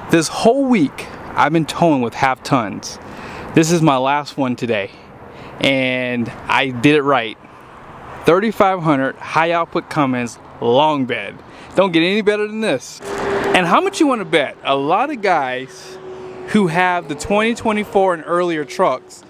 This whole week I've been towing with half tons. This is my last one today, and I did it right. 3500 high output Cummins long bed. Don't get any better than this. And how much you want to bet? A lot of guys who have the 2024 and earlier trucks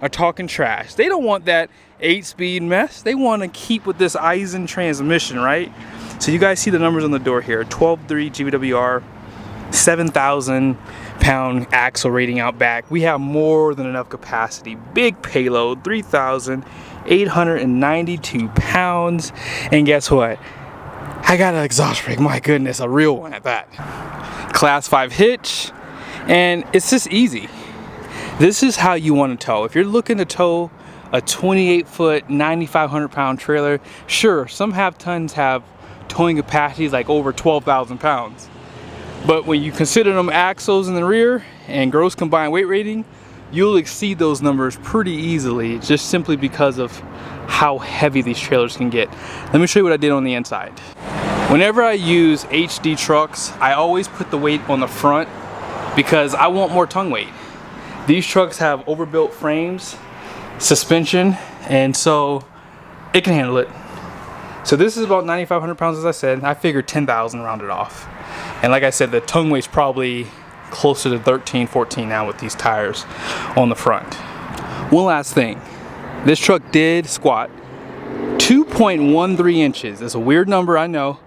are talking trash. They don't want that 8-speed mess. They want to keep with this Aisin transmission, right? So you guys see the numbers on the door here. 12.3 GBWR, 7,000 pound axle rating out back. We have more than enough capacity. Big payload, 3,892 pounds. And guess what? I got an exhaust brake, my goodness, a real one at that. Class 5 hitch, and it's just easy. This is how you want to tow. If you're looking to tow a 28-foot, 9,500 pound trailer, sure, some half tons have towing capacities like over 12,000 pounds. But when you consider them axles in the rear and gross combined weight rating, you'll exceed those numbers pretty easily, just simply because of how heavy these trailers can get. Let me show you what I did on the inside. Whenever I use HD trucks, I always put the weight on the front because I want more tongue weight. These trucks have overbuilt frames, suspension, and so it can handle it. So this is about 9,500 pounds, as I said. I figured 10,000 rounded off. And like I said, the tongue weight's probably closer to 13, 14 now with these tires on the front. One last thing. This truck did squat 2.13 inches. It's a weird number, I know,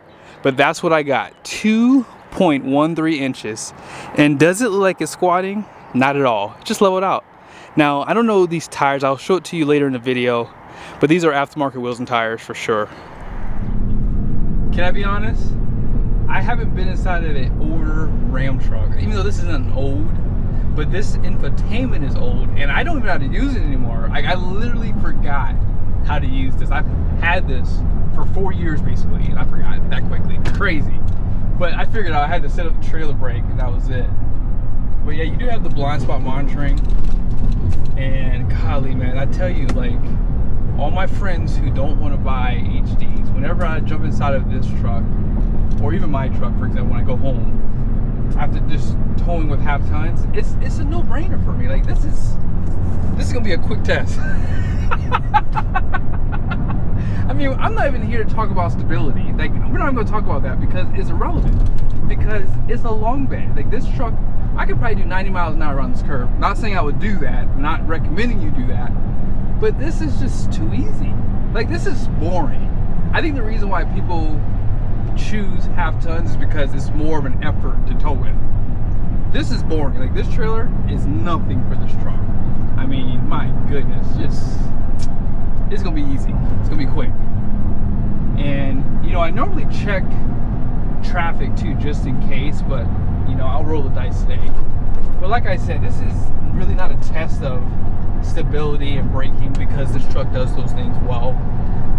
but that's what I got. 2.13 inches. And does it look like it's squatting? Not at all. Just leveled out. Now, I don't know these tires. I'll show it to you later in the video, but these are aftermarket wheels and tires for sure. Can I be honest? I haven't been inside of an older Ram truck, even though this isn't old, but this infotainment is old, and I don't even know how to use it anymore. I literally forgot how to use this. I've had this for 4 years basically, and I forgot that quickly. Crazy. But I figured out I had to set up the trailer brake, and that was it. But yeah, you do have the blind spot monitoring, and golly, man, I tell you, like, all my friends who don't want to buy HDs, whenever I jump inside of this truck, or even my truck, for example, when I go home, after just towing with half tons, it's a no-brainer for me. Like, this is gonna be a quick test. I mean, I'm not even here to talk about stability. Like, we're not even gonna talk about that because it's irrelevant. Because it's a long bed. Like, this truck, I could probably do 90 miles an hour around this curve. Not saying I would do that, not recommending you do that, but this is just too easy. Like, this is boring. I think the reason why people choose half tons is because it's more of an effort to tow with. This is boring. Like, this trailer is nothing for this truck. I mean, my goodness, it's gonna be easy. It's gonna be quick. And you know, I normally check traffic too, just in case, but you know, I'll roll the dice today. But like I said, this is really not a test of stability and braking because this truck does those things well.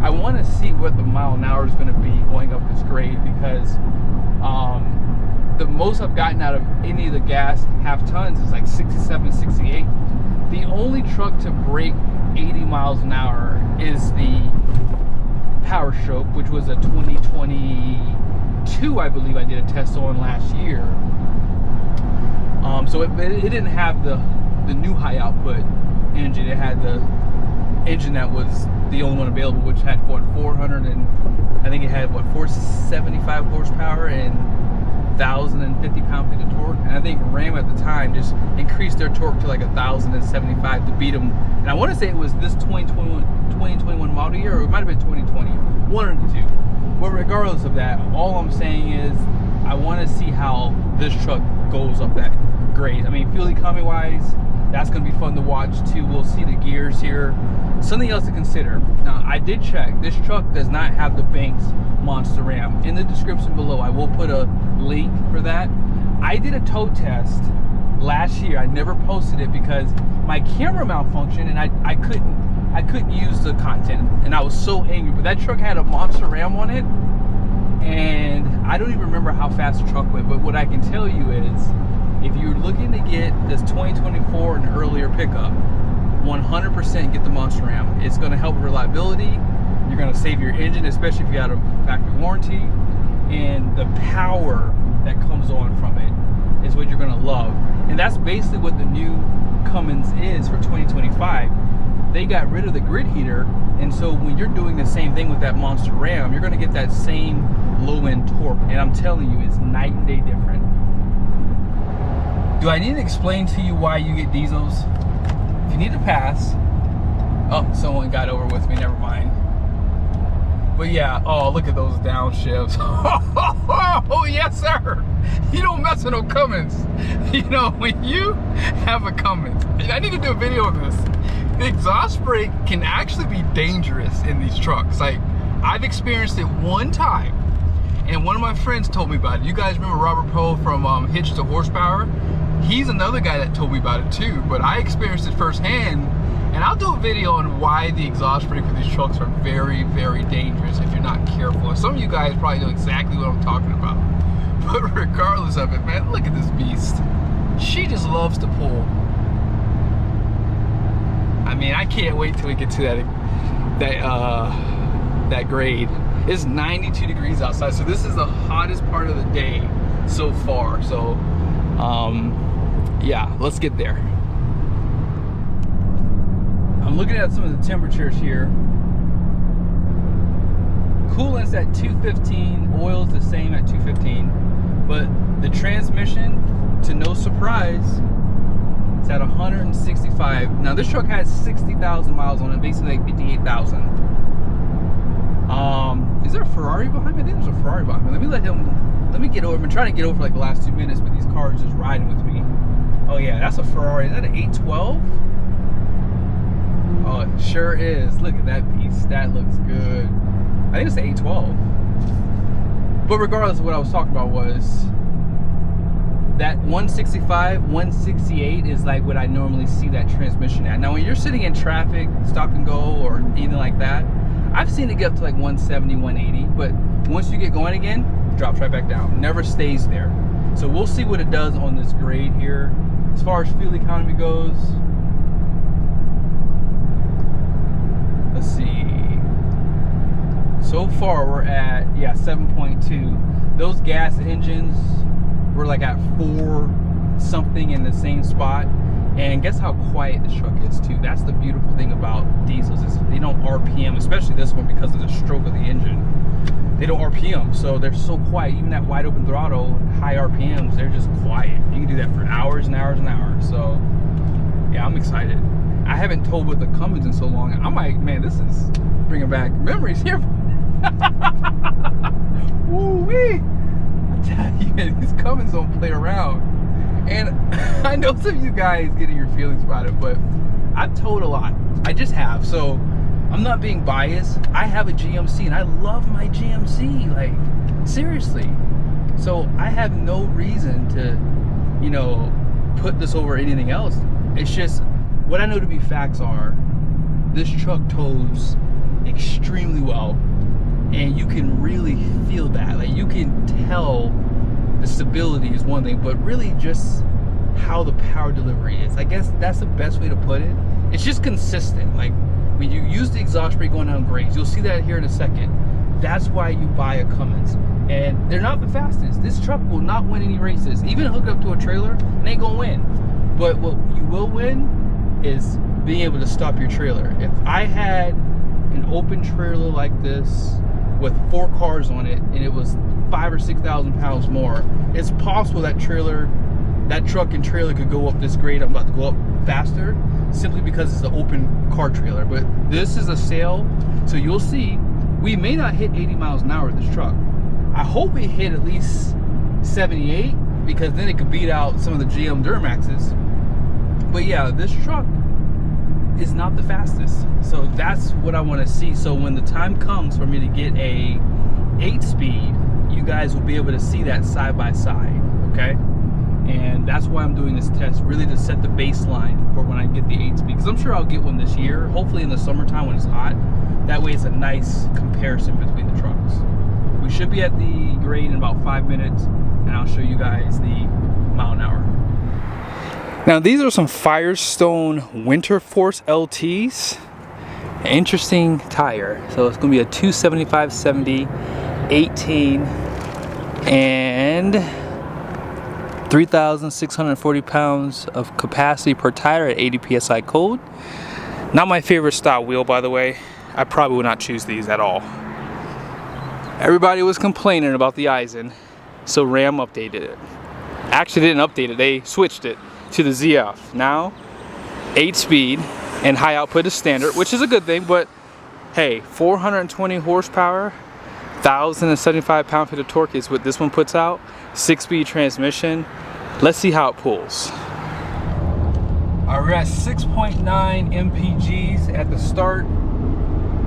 I want to see what the mile an hour is going to be going up this grade because the most I've gotten out of any of the gas half tons is like 67, 68. The only truck to break 80 miles an hour is the PowerStep, which was a 2022, I believe I did a test on last year. So it didn't have the new high output engine. It had the engine that was the only one available, which had what, 400 and I think it had what, 475 horsepower and 1,050 pound-feet of torque. And I think Ram at the time just increased their torque to like 1,075 to beat them. And I want to say it was this 2021 model year, or it might have been 2020, one or the two. But regardless of that, all I'm saying is I want to see how this truck goes up that grade. I mean, fuel economy wise, that's going to be fun to watch too. We'll see the gears here. Something else to consider. Now, I did check. This truck does not have the Banks Monster Ram. In the description below, I will put a link for that. I did a tow test last year. I never posted it because my camera malfunctioned and I couldn't use the content, and I was so angry. But that truck had a Monster Ram on it, and I don't even remember how fast the truck went. But what I can tell you is, if you're looking to get this 2024 and earlier pickup, 100% get the Monster Ram. It's going to help reliability. You're going to save your engine, especially if you have a factory warranty, and the power that comes on from it is what you're going that's basically what the new Cummins is for 2025. They got rid of the grid heater, and so when you're doing the same thing with that Monster Ram, you're going to get that same low-end torque, and I'm telling you, it's night and day different. Do I need to explain to you why you get diesels? If you need to pass. Oh, someone got over with me, never mind. But yeah, oh, look at those downshifts. Oh, yes, sir. You don't mess with no Cummins. You know, when you have a Cummins, I need to do a video of this. The exhaust brake can actually be dangerous in these trucks. Like, I've experienced it one time, and one of my friends told me about it. You guys remember Robert Poe from Hitch to Horsepower? He's another guy that told me about it too, but I experienced it firsthand. And I'll do a video on why the exhaust brake for these trucks are very, very dangerous if you're not careful. And some of you guys probably know exactly what I'm talking about. But regardless of it, man, look at this beast. She just loves to pull. I mean, I can't wait till we get to that grade. It's 92 degrees outside, so this is the hottest part of the day so far. So, yeah, let's get there. I'm looking at some of the temperatures here. Coolant's at 215, oil's the same at 215, but the transmission, to no surprise, it's at 165. Now this truck has 60,000 miles on it, basically like 58,000. Is there a Ferrari behind me? I think there's a Ferrari behind me. Let me get over. I've been trying to get over for like the last 2 minutes, but these cars just riding with me. Oh yeah, that's a Ferrari. Is that an 812? Oh, it sure is. Look at that piece. That looks good. I think it's an 812. But regardless of what I was talking about was that 165, 168 is like what I normally see that transmission at. Now when you're sitting in traffic, stop and go or anything like that, I've seen it get up to like 170, 180. But once you get going again, it drops right back down. It never stays there. So we'll see what it does on this grade here. As far as fuel economy goes, let's see. So far we're at 7.2. Those gas engines were like at 4 something in the same spot. And guess how quiet this truck is too. That's the beautiful thing about diesels is they don't RPM, especially this one because of the stroke of the engine. They don't RPM, so they're so quiet. Even that wide open throttle, high RPMs, they're just quiet. You can do that for hours and hours and hours. So yeah, I'm excited. I haven't towed with the Cummins in so long. I'm like, man, this is bringing back memories here. Woo-wee! I tell you, these Cummins don't play around. And I know some of you guys getting your feelings about it, but I've towed a lot. I just have. So I'm not being biased. I have a GMC and I love my GMC. Like, seriously. So I have no reason to, you know, put this over anything else. It's just what I know to be facts are this truck tows extremely well, and you can really feel that. Like, you can tell the stability is one thing, but really just how the power delivery is. I guess that's the best way to put it. It's just consistent. Like, when you use the exhaust brake going down grades, you'll see that here in a second. That's why you buy a Cummins. And they're not the fastest. This truck will not win any races. Even hooked up to a trailer, it ain't gonna win. But what you will win is being able to stop your trailer. If I had an open trailer like this with 4 cars on it and it was 5,000 or 6,000 pounds more, it's possible that truck and trailer could go up this grade I'm about to go up faster, simply because it's an open car trailer. But this is a sail, so you'll see we may not hit 80 miles an hour with this truck. I hope we hit at least 78, because then it could beat out some of the GM Duramaxes. But yeah, this truck is not the fastest, so that's what I want to see. So when the time comes for me to get a 8-speed, you guys will be able to see that side by side, okay? And that's why I'm doing this test, really to set the baseline for when I get the 8-speed, because I'm sure I'll get one this year, hopefully in the summertime when it's hot. That way it's a nice comparison between the trucks. We should be at the grade in about 5 minutes, and I'll show you guys the mile an hour. Now these are some Firestone Winter Force LTs. Interesting tire. So it's going to be a 275/70 18, and 3,640 pounds of capacity per tire at 80 psi cold. Not my favorite style wheel, by the way. I probably would not choose these at all. Everybody was complaining about the Aisin, so Ram updated it. Actually didn't update it, they switched it to the ZF. Now 8-speed and high output is standard, which is a good thing, but hey, 420 horsepower, 1,075 pound-feet of torque is what this one puts out. 6-speed transmission. Let's see how it pulls. Alright, we're at 6.9 mpgs at the start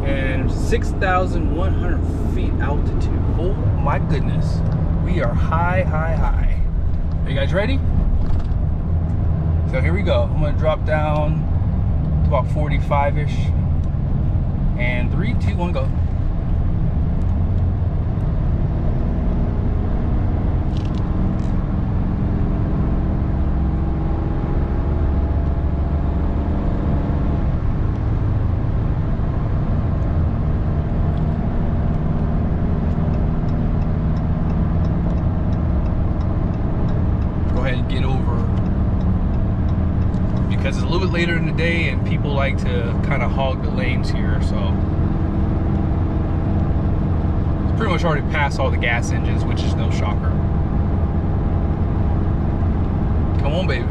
and 6,100 feet altitude. Oh my goodness, we are high, high, high. Are you guys ready? So here we go. I'm gonna drop down to about 45-ish. And 3, 2, 1, go. Get over, because it's a little bit later in the day and people like to kind of hog the lanes here, so it's pretty much already past all the gas engines, which is no shocker. Come on, baby,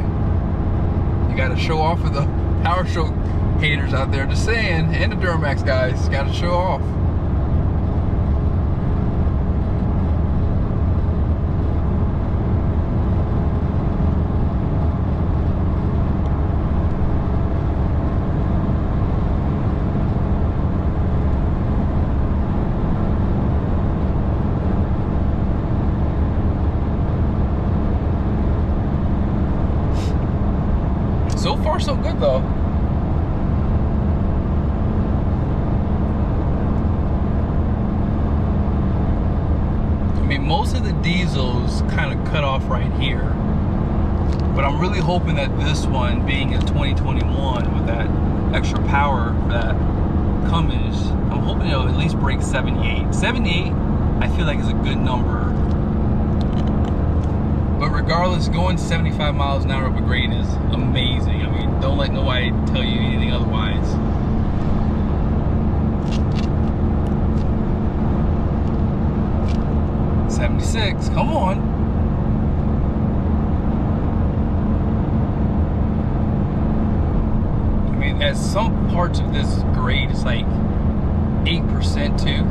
you got to show off for the Power Stroke haters out there. Just saying, and the Duramax guys, got to show off. So far, so good though. I mean, most of the diesels kind of cut off right here, but I'm really hoping that this one, being in 2021 with that extra power for that Cummins, I'm hoping it'll at least break 78. 78, I feel like is a good number. But regardless, going 75 miles an hour up a grade is amazing. I mean, don't let nobody tell you anything otherwise. '76, come on. I mean, at some parts of this grade, it's like 8% too.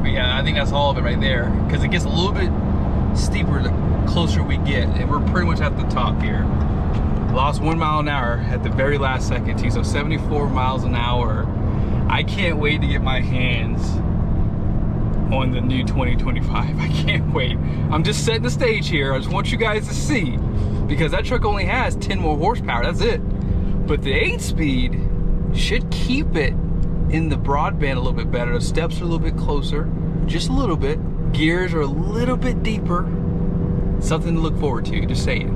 But yeah, I think that's all of it right there, because it gets a little bit steeper the closer we get, and we're pretty much at the top here. Lost 1 mile an hour at the very last second too, so 74 miles an hour. I can't wait to get my hands on the new 2025. I can't wait. I'm just setting the stage here. I just want you guys to see, because that truck only has 10 more horsepower, that's it. But the 8-speed should keep it in the broadband a little bit better. The steps are a little bit closer, just a little bit. Gears are a little bit deeper. Something to look forward to, just saying.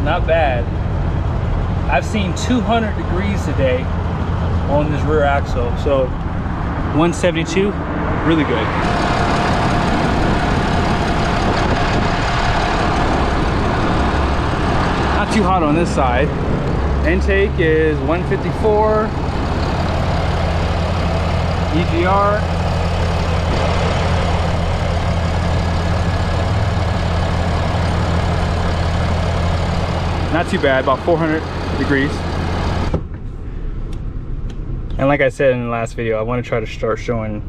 Not bad. I've seen 200 degrees today on this rear axle, so 172, really good. Not too hot on this side. Intake is 154. EGR. Not too bad, about 400 degrees. And like I said in the last video, I want to try to start showing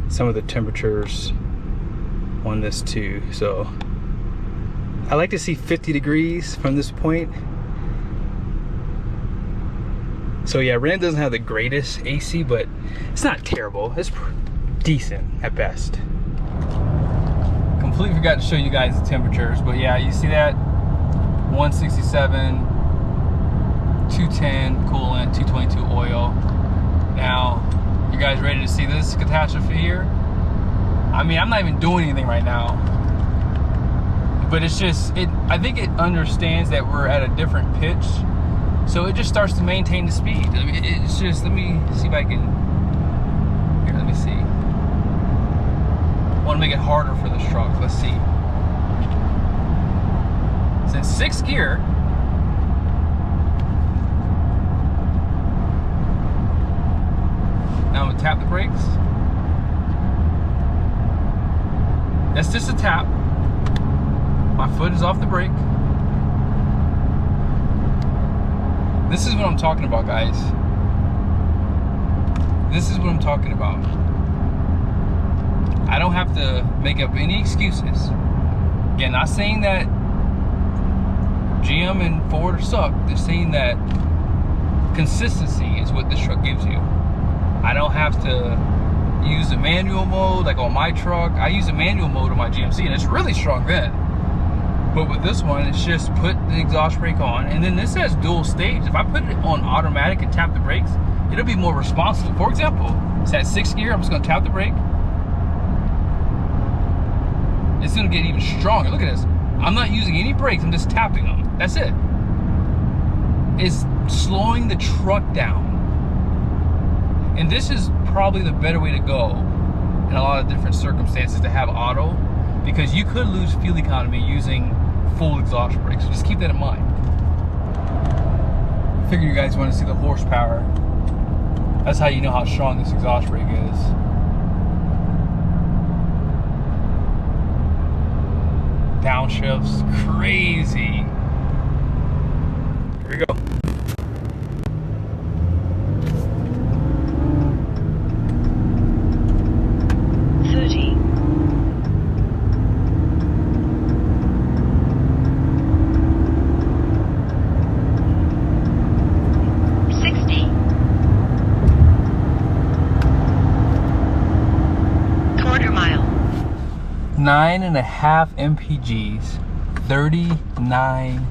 some of the temperatures on this too. So I like to see 50 degrees from this point. So yeah, Ram doesn't have the greatest AC, but it's not terrible. It's decent at best. Completely forgot to show you guys the temperatures, but yeah, you see that? 167, 210 coolant, 222 oil. Now, you guys ready to see this catastrophe here? I mean, I'm not even doing anything right now, but it's just, I think it understands that we're at a different pitch. So it just starts to maintain the speed. I mean, it's just, let me see if I can, here, let me see. want to make it harder for this truck. Let's see. It's in 6th gear. Now I'm gonna tap the brakes. That's just a tap. My foot is off the brake. This is what I'm talking about, guys. This is what I'm talking about. I don't have to make up any excuses. Again, not saying that GM and Ford suck. They're saying that consistency is what this truck gives you. I don't have to use a manual mode like on my truck. I use a manual mode on my GMC and it's really strong then. But with this one, it's just put the exhaust brake on, and then this has dual stage. If I put it on automatic and tap the brakes, it'll be more responsive. For example, it's at 6th gear, I'm just gonna tap the brake. It's gonna get even stronger. Look at this. I'm not using any brakes, I'm just tapping them. That's it. It's slowing the truck down. And this is probably the better way to go in a lot of different circumstances to have auto, because you could lose fuel economy using full exhaust brakes. So just keep that in mind. I figure you guys want to see the horsepower. That's how you know how strong this exhaust brake is. Downshifts, crazy. Here we go. Nine and a half mpgs, 39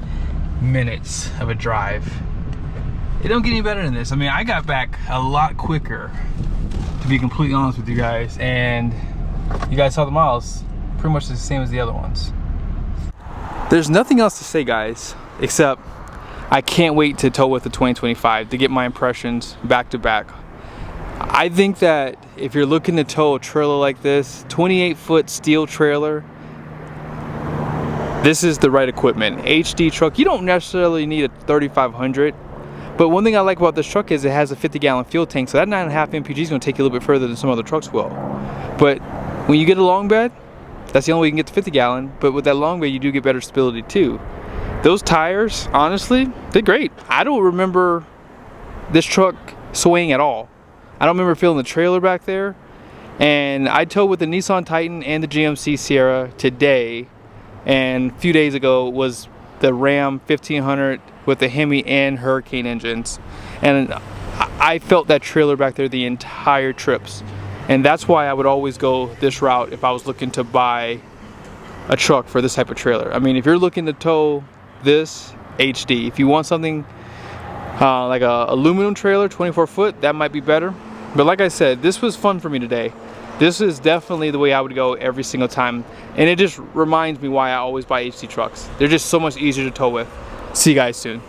minutes of a drive. It don't get any better than this. I mean, I got back a lot quicker, to be completely honest with you guys, and you guys saw the miles, pretty much the same as the other ones. There's nothing else to say, guys, except I can't wait to tow with the 2025 to get my impressions back to back. I think that if you're looking to tow a trailer like this, 28-foot steel trailer, this is the right equipment. HD truck, you don't necessarily need a 3500, but one thing I like about this truck is it has a 50-gallon fuel tank, so that 9.5 mpg is going to take you a little bit further than some other trucks will. But when you get a long bed, that's the only way you can get the 50-gallon, but with that long bed you do get better stability too. Those tires, honestly, they're great. I don't remember this truck swaying at all. I don't remember feeling the trailer back there. And I towed with the Nissan Titan and the GMC Sierra today, and a few days ago was the Ram 1500 with the Hemi and Hurricane engines, and I felt that trailer back there the entire trips. And that's why I would always go this route if I was looking to buy a truck for this type of trailer. I mean, if you're looking to tow this HD, if you want something like a aluminum trailer, 24-foot, that might be better. But like I said, this was fun for me today. This is definitely the way I would go every single time. And it just reminds me why I always buy HD trucks. They're just so much easier to tow with. See you guys soon.